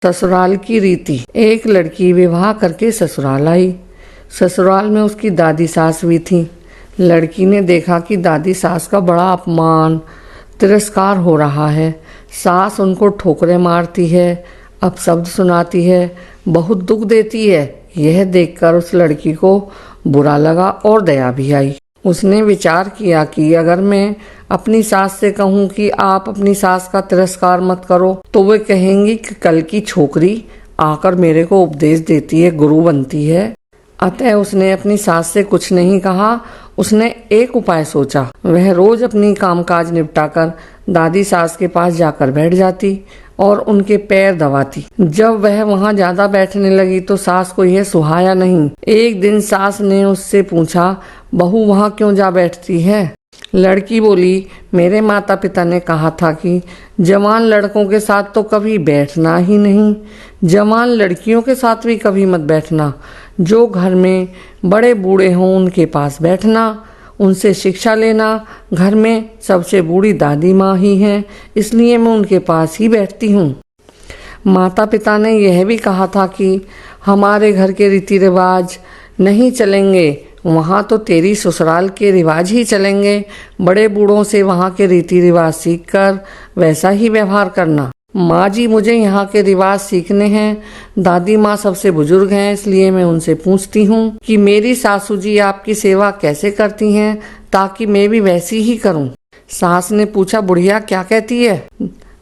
ससुराल की रीति। एक लड़की विवाह करके ससुराल आई। ससुराल में उसकी दादी सास भी थी। लड़की ने देखा कि दादी सास का बड़ा अपमान तिरस्कार हो रहा है। सास उनको ठोकरें मारती है, अपशब्द सुनाती है, बहुत दुख देती है। यह देखकर उस लड़की को बुरा लगा और दया भी आई। उसने विचार किया कि अगर मैं अपनी सास से कहूँ कि आप अपनी सास का तिरस्कार मत करो तो वे कहेंगी कि कल की छोकरी आकर मेरे को उपदेश देती है, गुरु बनती है। अतः उसने अपनी सास से कुछ नहीं कहा। उसने एक उपाय सोचा। वह रोज अपनी कामकाज निपटाकर दादी सास के पास जाकर बैठ जाती और उनके पैर दबाती। जब वह वहां ज्यादा बैठने लगी तो सास को यह सुहाया नहीं। एक दिन सास ने उससे पूछा, बहू वहां क्यों जा बैठती है? लड़की बोली, मेरे माता पिता ने कहा था कि जवान लड़कों के साथ तो कभी बैठना ही नहीं, जवान लड़कियों के साथ भी कभी मत बैठना। जो घर में बड़े बूढ़े हों उनके पास बैठना, उनसे शिक्षा लेना। घर में सबसे बूढ़ी दादी माँ ही हैं, इसलिए मैं उनके पास ही बैठती हूँ। माता पिता ने यह भी कहा था कि हमारे घर के रीति रिवाज नहीं चलेंगे, वहाँ तो तेरी ससुराल के रिवाज ही चलेंगे। बड़े बूढ़ों से वहाँ के रीति रिवाज सीखकर वैसा ही व्यवहार करना। माँ जी, मुझे यहाँ के रिवाज सीखने हैं। दादी माँ सबसे बुजुर्ग हैं, इसलिए मैं उनसे पूछती हूँ कि मेरी सासू जी आपकी सेवा कैसे करती हैं, ताकि मैं भी वैसी ही करूँ। सास ने पूछा, बुढ़िया क्या कहती है?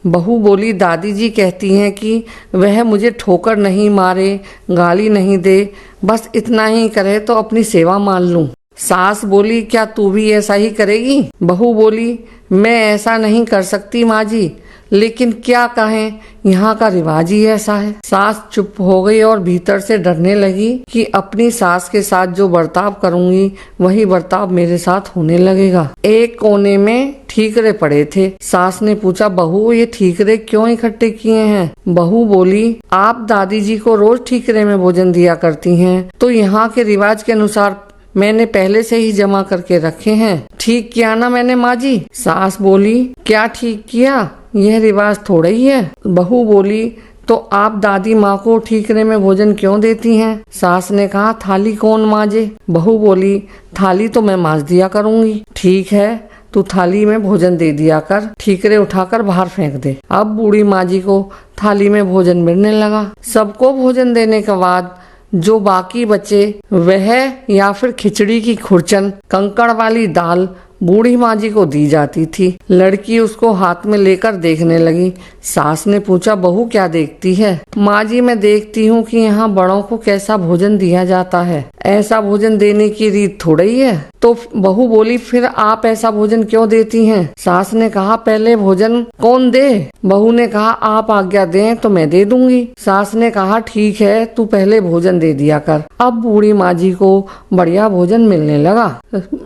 बहू बोली, दादी जी कहती हैं कि वह मुझे ठोकर नहीं मारे, गाली नहीं दे, बस इतना ही करे तो अपनी सेवा मान लूं। सास बोली, क्या तू भी ऐसा ही करेगी? बहू बोली, मैं ऐसा नहीं कर सकती माँ जी, लेकिन क्या कहें, यहाँ का रिवाज ही ऐसा है। सास चुप हो गई और भीतर से डरने लगी कि अपनी सास के साथ जो बर्ताव करूंगी वही बर्ताव मेरे साथ होने लगेगा। एक कोने में ठीकरे पड़े थे। सास ने पूछा, बहू ये ठीकरे क्यों इकट्ठे किए हैं? बहू बोली, आप दादी जी को रोज ठीकरे में भोजन दिया करती हैं, तो यहाँ के रिवाज के अनुसार मैंने पहले से ही जमा करके रखे हैं। ठीक किया ना मैंने माँ जी? सास बोली, क्या ठीक किया, यह रिवाज थोड़ा ही है। बहू बोली, तो आप दादी माँ को ठीकरे में भोजन क्यों देती हैं? सास ने कहा, थाली कौन मांजे? बहू बोली, थाली तो मैं मांज दिया करूंगी। ठीक है, तू थाली में भोजन दे दिया कर, ठीकरे उठाकर बाहर फेंक दे। अब बूढ़ी माँ जी को थाली में भोजन मिलने लगा। सबको भोजन देने के बाद जो बाकी बचे वह या फिर खिचड़ी की खुरचन, कंकड़ वाली दाल बूढ़ी माँ जी को दी जाती थी। लड़की उसको हाथ में लेकर देखने लगी। सास ने पूछा, बहू क्या देखती है? माँ जी, मैं देखती हूँ कि यहाँ बड़ों को कैसा भोजन दिया जाता है, ऐसा भोजन देने की रीत थोड़ा ही है। तो बहू बोली, फिर आप ऐसा भोजन क्यों देती हैं? सास ने कहा, पहले भोजन कौन दे? बहू ने कहा, आप आज्ञा दें तो मैं दे दूंगी। सास ने कहा, ठीक है, तू पहले भोजन दे दिया कर। अब बूढ़ी माँ जी को बढ़िया भोजन मिलने लगा।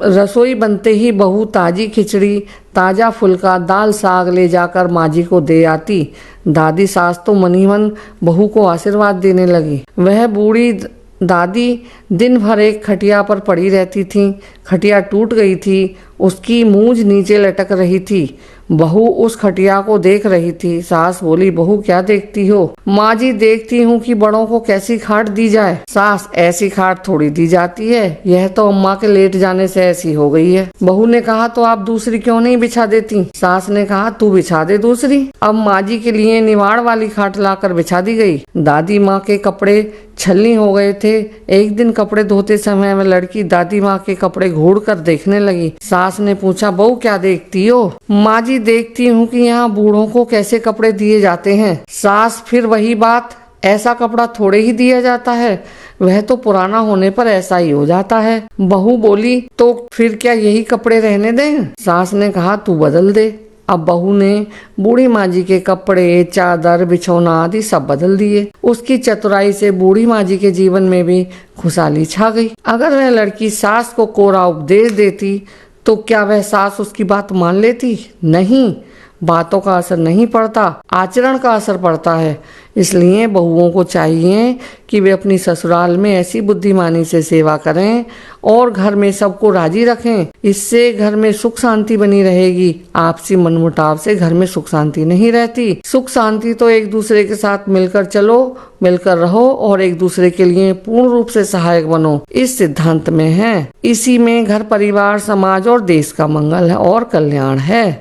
रसोई बनते ही बहू ताजी खिचड़ी, ताजा फुल्का, दाल साग ले जाकर माँ जी को दे आती। दादी सास तो मन ही मन बहू को आशीर्वाद देने लगी। वह बूढ़ी दादी दिन भर एक खटिया पर पड़ी रहती थी। खटिया टूट गई थी, उसकी मूंछ नीचे लटक रही थी। बहू उस खटिया को देख रही थी। सास बोली, बहू क्या देखती हो? माँ जी, देखती हूँ कि बड़ों को कैसी खाट दी जाए। सास, ऐसी खाट थोड़ी दी जाती है, यह तो अम्मा के लेट जाने से ऐसी हो गई है। बहू ने कहा, तो आप दूसरी क्यों नहीं बिछा देती? सास ने कहा, तू बिछा दे दूसरी। अब माँ जी के लिए निवाड़ वाली खाट लाकर बिछा दी गई। दादी माँ के कपड़े छलनी हो गए थे। एक दिन कपड़े धोते समय में लड़की दादी माँ के कपड़े घूर कर देखने लगी। सास ने पूछा, बहू क्या देखती हो? माँ जी, देखती हूँ कि यहाँ बूढ़ों को कैसे कपड़े दिए जाते हैं। सास, फिर वही बात, ऐसा कपड़ा थोड़े ही दिया जाता है, वह तो पुराना होने पर ऐसा ही हो जाता है। बहू बोली, तो फिर क्या यही कपड़े रहने दें? सास ने कहा, तू बदल दे। अब बहू ने बूढ़ी माँ जी के कपड़े, चादर, बिछौना आदि सब बदल दिए। उसकी चतुराई से बूढ़ी माँ जी के जीवन में भी खुशहाली छा गई। अगर वह लड़की सास को कोरा उपदेश देती तो क्या वह सास उसकी बात मान लेती? नहीं, बातों का असर नहीं पड़ता, आचरण का असर पड़ता है। इसलिए बहुओं को चाहिए कि वे अपनी ससुराल में ऐसी बुद्धिमानी से सेवा करें और घर में सबको राजी रखें। इससे घर में सुख शांति बनी रहेगी। आपसी मनमुटाव से घर में सुख शांति नहीं रहती। सुख शांति तो एक दूसरे के साथ मिलकर चलो, मिलकर रहो और एक दूसरे के लिए पूर्ण रूप से सहायक बनो, इस सिद्धांत में है। इसी में घर, परिवार, समाज और देश का मंगल है और कल्याण है।